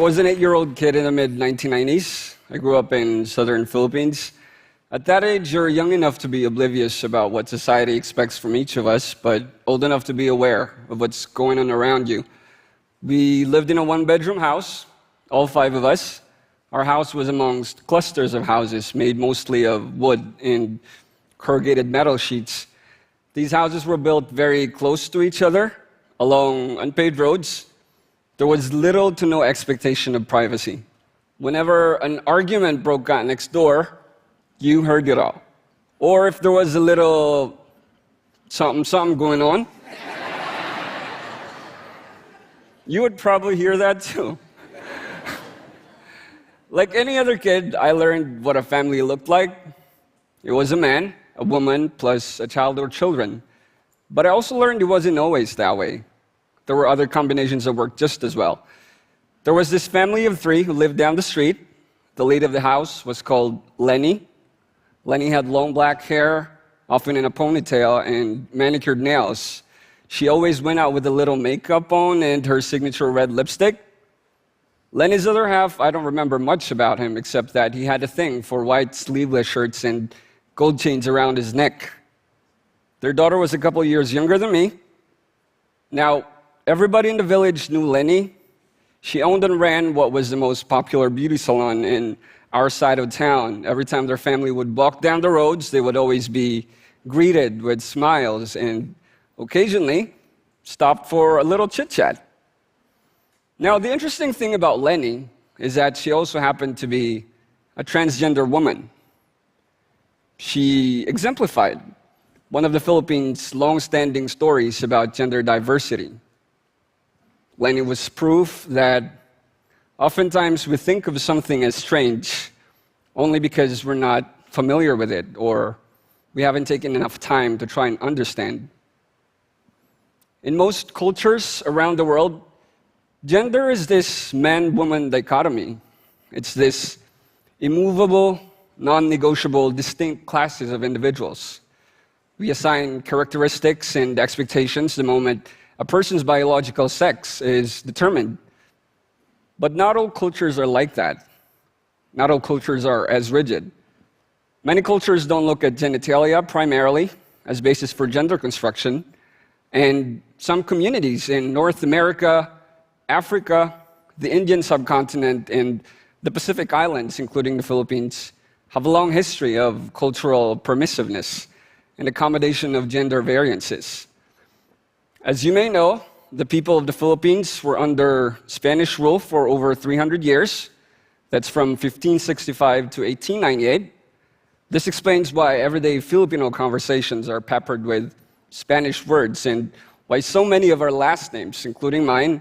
was an 8-year-old kid in the mid-1990s. I grew up in southern Philippines. At that age, you're young enough to be oblivious about what society expects from each of us, but old enough to be aware of what's going on around you. We lived in a one-bedroom house, all 5 of us. Our house was amongst clusters of houses made mostly of wood and corrugated metal sheets. These houses were built very close to each other, along unpaved roads. There was little to no expectation of privacy. Whenever an argument broke out next door, you heard it all. Or if there was a little something going on, you would probably hear that too. Like any other kid, I learned what a family looked like. It was a man, a woman, plus a child or children. But I also learned it wasn't always that way. There were other combinations that worked just as well. There was this family of 3 who lived down the street. The lady of the house was called Lenny. Lenny had long black hair, often in a ponytail, and manicured nails. She always went out with a little makeup on and her signature red lipstick. Lenny's other half, I don't remember much about him, except that he had a thing for white sleeveless shirts and gold chains around his neck. Their daughter was a couple years younger than me. Now, everybody in the village knew Lenny. She owned and ran what was the most popular beauty salon in our side of town. Every time their family would walk down the roads, they would always be greeted with smiles and occasionally stopped for a little chit-chat. Now, the interesting thing about Lenny is that she also happened to be a transgender woman. She exemplified one of the Philippines' long-standing stories about gender diversity. Lenny was proof that oftentimes we think of something as strange only because we're not familiar with it or we haven't taken enough time to try and understand. In most cultures around the world, gender is this man-woman dichotomy. It's this immovable, non-negotiable, distinct classes of individuals. We assign characteristics and expectations the moment a person's biological sex is determined. But not all cultures are like that. Not all cultures are as rigid. Many cultures don't look at genitalia primarily as basis for gender construction, and some communities in North America, Africa, the Indian subcontinent, and the Pacific Islands, including the Philippines, have a long history of cultural permissiveness and accommodation of gender variances. As you may know, the people of the Philippines were under Spanish rule for over 300 years. That's from 1565 to 1898. This explains why everyday Filipino conversations are peppered with Spanish words and why so many of our last names, including mine,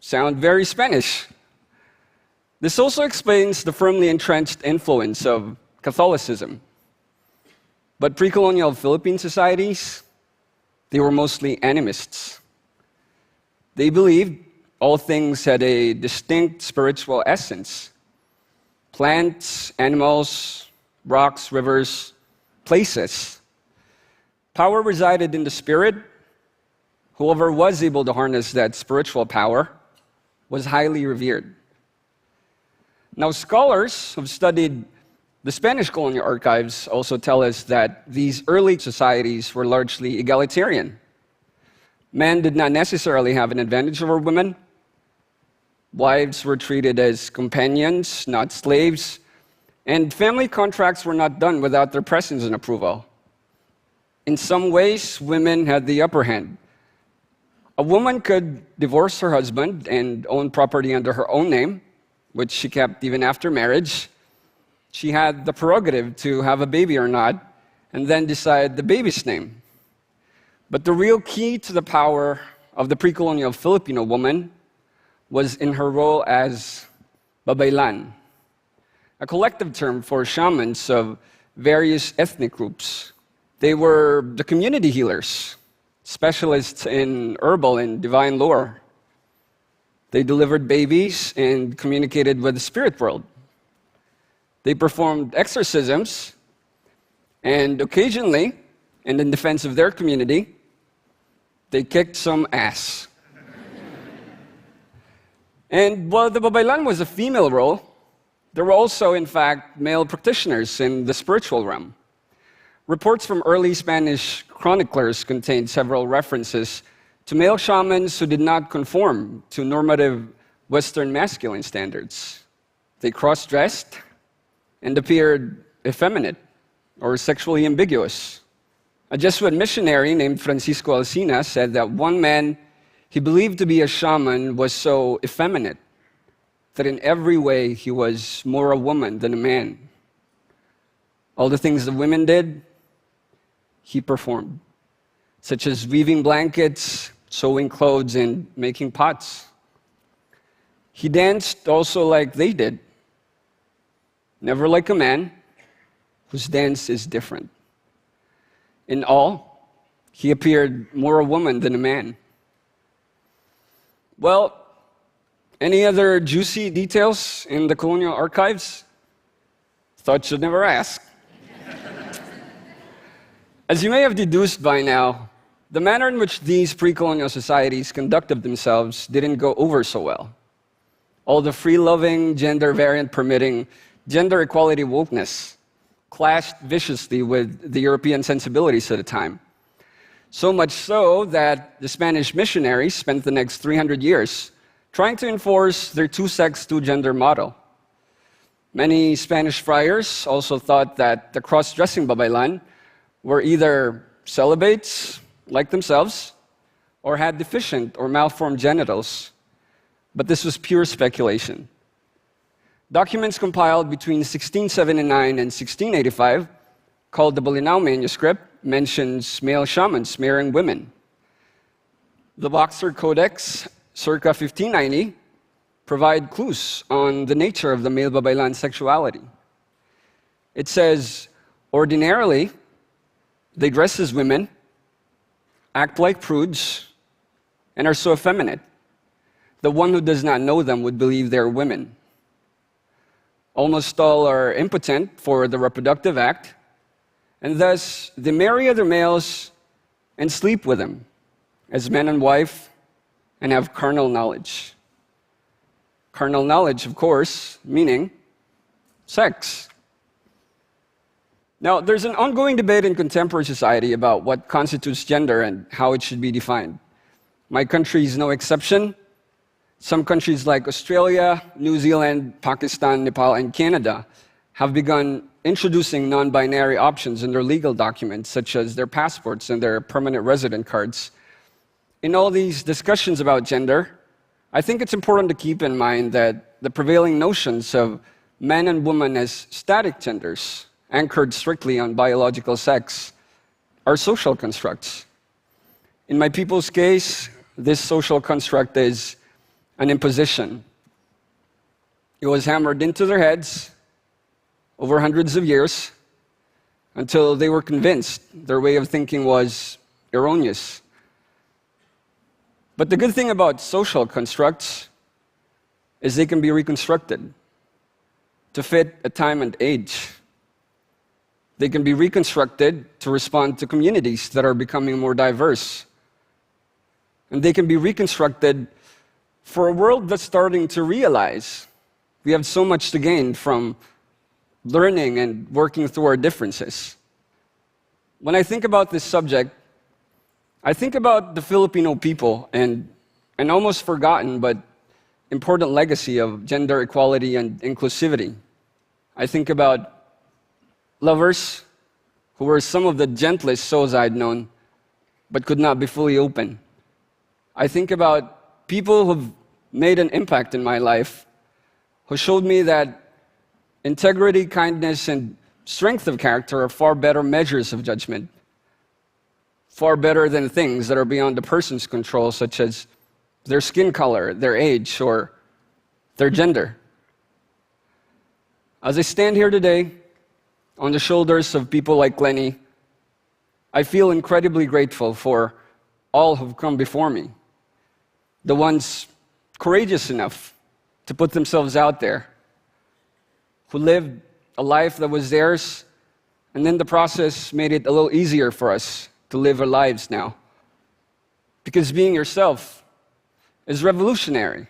sound very Spanish. This also explains the firmly entrenched influence of Catholicism. But pre-colonial Philippine societies, they were mostly animists. They believed all things had a distinct spiritual essence. Plants, animals, rocks, rivers, places. Power resided in the spirit. Whoever was able to harness that spiritual power was highly revered. Now, scholars who've studied the Spanish colonial archives also tell us that these early societies were largely egalitarian. Men did not necessarily have an advantage over women. Wives were treated as companions, not slaves. And family contracts were not done without their presence and approval. In some ways, women had the upper hand. A woman could divorce her husband and own property under her own name, which she kept even after marriage. She had the prerogative to have a baby or not, and then decide the baby's name. But the real key to the power of the pre-colonial Filipino woman was in her role as babaylan, a collective term for shamans of various ethnic groups. They were the community healers, specialists in herbal and divine lore. They delivered babies and communicated with the spirit world. They performed exorcisms, and occasionally, and in defense of their community, they kicked some ass. And while the Babaylan was a female role, there were also, in fact, male practitioners in the spiritual realm. Reports from early Spanish chroniclers contained several references to male shamans who did not conform to normative Western masculine standards. They cross-dressed and appeared effeminate or sexually ambiguous. A Jesuit missionary named Francisco Alsina said that one man he believed to be a shaman was so effeminate that in every way he was more a woman than a man. All the things the women did, he performed, such as weaving blankets, sewing clothes, and making pots. He danced also like they did, never like a man, whose dance is different. In all, he appeared more a woman than a man. Well, any other juicy details in the colonial archives? Thought you'd never ask. As you may have deduced by now, the manner in which these pre-colonial societies conducted themselves didn't go over so well. All the free-loving, gender-variant permitting, gender equality wokeness clashed viciously with the European sensibilities at the time. So much so that the Spanish missionaries spent the next 300 years trying to enforce their two-sex, two-gender model. Many Spanish friars also thought that the cross-dressing Babaylan were either celibates, like themselves, or had deficient or malformed genitals. But this was pure speculation. Documents compiled between 1679 and 1685, called the Bolinao Manuscript, mentions male shamans marrying women. The Boxer Codex, circa 1590, provide clues on the nature of the male Babaylan sexuality. It says, ordinarily, they dress as women, act like prudes, and are so effeminate. The one who does not know them would believe they are women. Almost all are impotent for the reproductive act, and thus they marry other males and sleep with them as man and wife and have carnal knowledge. Carnal knowledge, of course, meaning sex. Now, there's an ongoing debate in contemporary society about what constitutes gender and how it should be defined. My country is no exception. Some countries like Australia, New Zealand, Pakistan, Nepal, and Canada have begun introducing non-binary options in their legal documents, such as their passports and their permanent resident cards. In all these discussions about gender, I think it's important to keep in mind that the prevailing notions of man and woman as static genders, anchored strictly on biological sex, are social constructs. In my people's case, this social construct is an imposition. It was hammered into their heads over hundreds of years until they were convinced their way of thinking was erroneous. But the good thing about social constructs is they can be reconstructed to fit a time and age. They can be reconstructed to respond to communities that are becoming more diverse. And they can be reconstructed for a world that's starting to realize we have so much to gain from learning and working through our differences. When I think about this subject, I think about the Filipino people and an almost forgotten but important legacy of gender equality and inclusivity. I think about lovers who were some of the gentlest souls I'd known but could not be fully open. I think about people who've made an impact in my life, who showed me that integrity, kindness, and strength of character are far better measures of judgment, far better than things that are beyond the person's control, such as their skin color, their age, or their gender. As I stand here today, on the shoulders of people like Lenny, I feel incredibly grateful for all who've come before me, the ones courageous enough to put themselves out there, who lived a life that was theirs, and in the process made it a little easier for us to live our lives now. Because being yourself is revolutionary.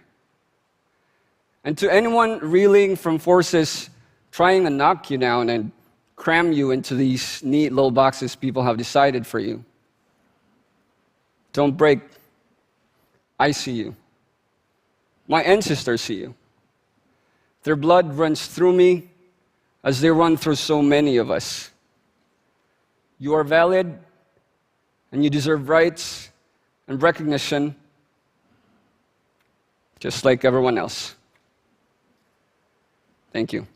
And to anyone reeling from forces trying to knock you down and cram you into these neat little boxes people have decided for you, don't break. I see you. My ancestors see you. Their blood runs through me as they run through so many of us. You are valid, and you deserve rights and recognition just like everyone else. Thank you.